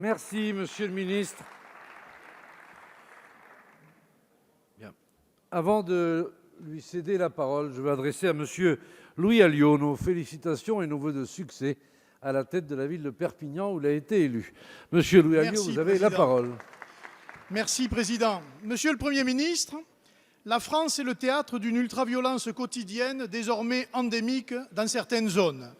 Merci, Monsieur le ministre. Bien. Avant de lui céder la parole, je vais adresser à Monsieur Louis Alliot nos félicitations et nos vœux de succès à la tête de la ville de Perpignan où il a été élu. Monsieur Louis Alliot, vous avez la parole. Merci, Président. Monsieur le Premier ministre, la France est le théâtre d'une ultraviolence quotidienne désormais endémique dans certaines zones.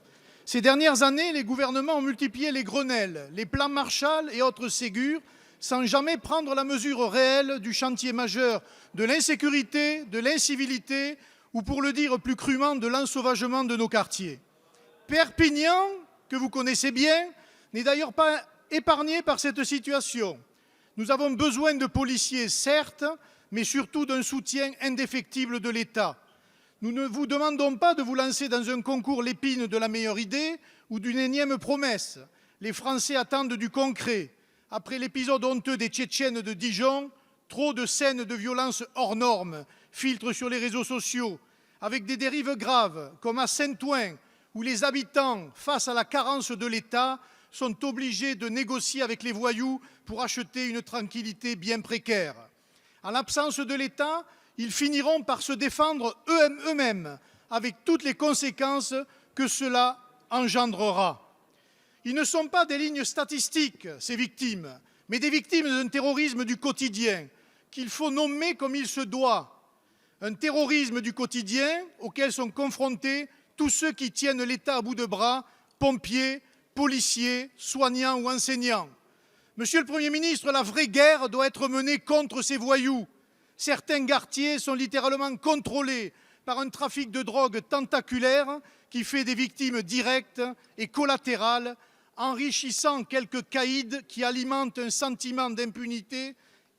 Ces dernières années, les gouvernements ont multiplié les Grenelles, les plans Marshall et autres Ségur, sans jamais prendre la mesure réelle du chantier majeur de l'insécurité, de l'incivilité ou, pour le dire plus crûment, de l'ensauvagement de nos quartiers. Perpignan, que vous connaissez bien, n'est d'ailleurs pas épargné par cette situation. Nous avons besoin de policiers, certes, mais surtout d'un soutien indéfectible de l'État. Nous ne vous demandons pas de vous lancer dans un concours l'épine de la meilleure idée ou d'une énième promesse. Les Français attendent du concret. Après l'épisode honteux des Tchétchènes de Dijon, trop de scènes de violence hors normes filtrent sur les réseaux sociaux, avec des dérives graves, comme à Saint-Ouen, où les habitants, face à la carence de l'État, sont obligés de négocier avec les voyous pour acheter une tranquillité bien précaire. En l'absence de l'État, ils finiront par se défendre eux-mêmes, avec toutes les conséquences que cela engendrera. Ils ne sont pas des lignes statistiques, ces victimes, mais des victimes d'un terrorisme du quotidien, qu'il faut nommer comme il se doit. Un terrorisme du quotidien auquel sont confrontés tous ceux qui tiennent l'État à bout de bras, pompiers, policiers, soignants ou enseignants. Monsieur le Premier ministre, la vraie guerre doit être menée contre ces voyous. Certains quartiers sont littéralement contrôlés par un trafic de drogue tentaculaire qui fait des victimes directes et collatérales, enrichissant quelques caïds qui alimentent un sentiment d'impunité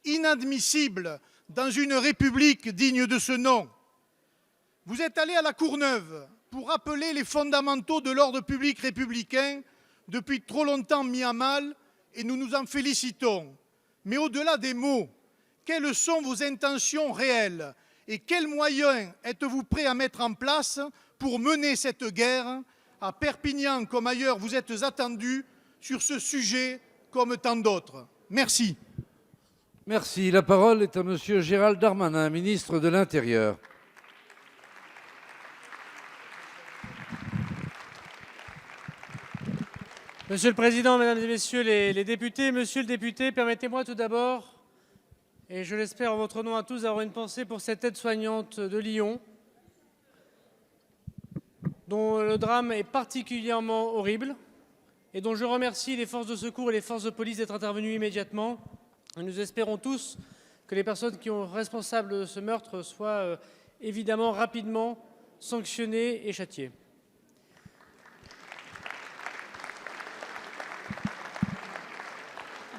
inadmissible dans une république digne de ce nom. Vous êtes allé à la Courneuve pour rappeler les fondamentaux de l'ordre public républicain depuis trop longtemps mis à mal, et nous nous en félicitons. Mais au-delà des mots, quelles sont vos intentions réelles et quels moyens êtes-vous prêt à mettre en place pour mener cette guerre? À Perpignan comme ailleurs, vous êtes attendus sur ce sujet comme tant d'autres. Merci. Merci. La parole est à Monsieur Gérald Darmanin, ministre de l'Intérieur. Monsieur le Président, Mesdames et Messieurs les députés, Monsieur le député, permettez-moi tout d'abord, et je l'espère en votre nom à tous, d'avoir une pensée pour cette aide-soignante de Lyon, dont le drame est particulièrement horrible, et dont je remercie les forces de secours et les forces de police d'être intervenues immédiatement. Et nous espérons tous que les personnes qui sont responsables de ce meurtre soient évidemment rapidement sanctionnées et châtiées.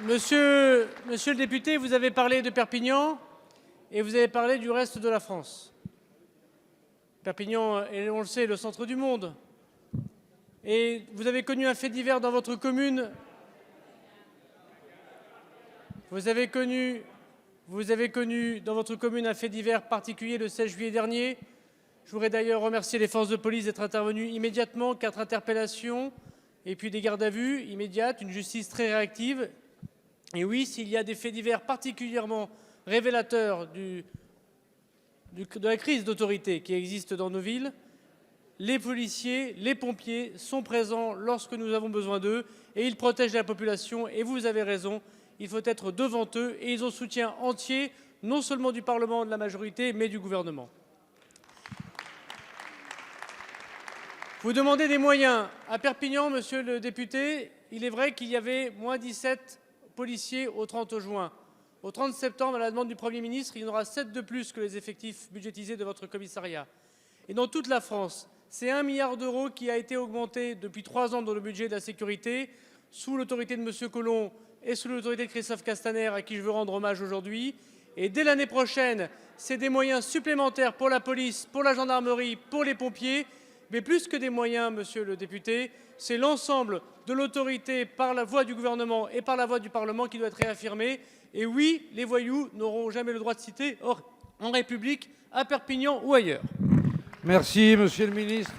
Monsieur le député, vous avez parlé de Perpignan et vous avez parlé du reste de la France. Perpignan est, on le sait, le centre du monde. Et vous avez connu un fait divers dans votre commune. Vous avez connu dans votre commune un fait divers particulier le 16 juillet dernier. Je voudrais d'ailleurs remercier les forces de police d'être intervenues immédiatement, 4 interpellations et puis des gardes à vue immédiates, une justice très réactive. Et oui, s'il y a des faits divers particulièrement révélateurs de la crise d'autorité qui existe dans nos villes, les policiers, les pompiers sont présents lorsque nous avons besoin d'eux et ils protègent la population. Et vous avez raison, il faut être devant eux et ils ont soutien entier, non seulement du Parlement, de la majorité, mais du gouvernement. Vous demandez des moyens. À Perpignan, monsieur le député, il est vrai qu'il y avait moins 17 policiers au 30 juin. Au 30 septembre, à la demande du Premier ministre, il y en aura 7 de plus que les effectifs budgétisés de votre commissariat. Et dans toute la France, c'est 1 milliard d'euros qui a été augmenté depuis 3 ans dans le budget de la sécurité, sous l'autorité de M. Collomb et sous l'autorité de Christophe Castaner, à qui je veux rendre hommage aujourd'hui. Et dès l'année prochaine, c'est des moyens supplémentaires pour la police, pour la gendarmerie, pour les pompiers. Mais plus que des moyens, monsieur le député, c'est l'ensemble de l'autorité par la voix du gouvernement et par la voix du Parlement qui doit être réaffirmée. Et oui, les voyous n'auront jamais le droit de citer en République, à Perpignan ou ailleurs. Merci, monsieur le ministre.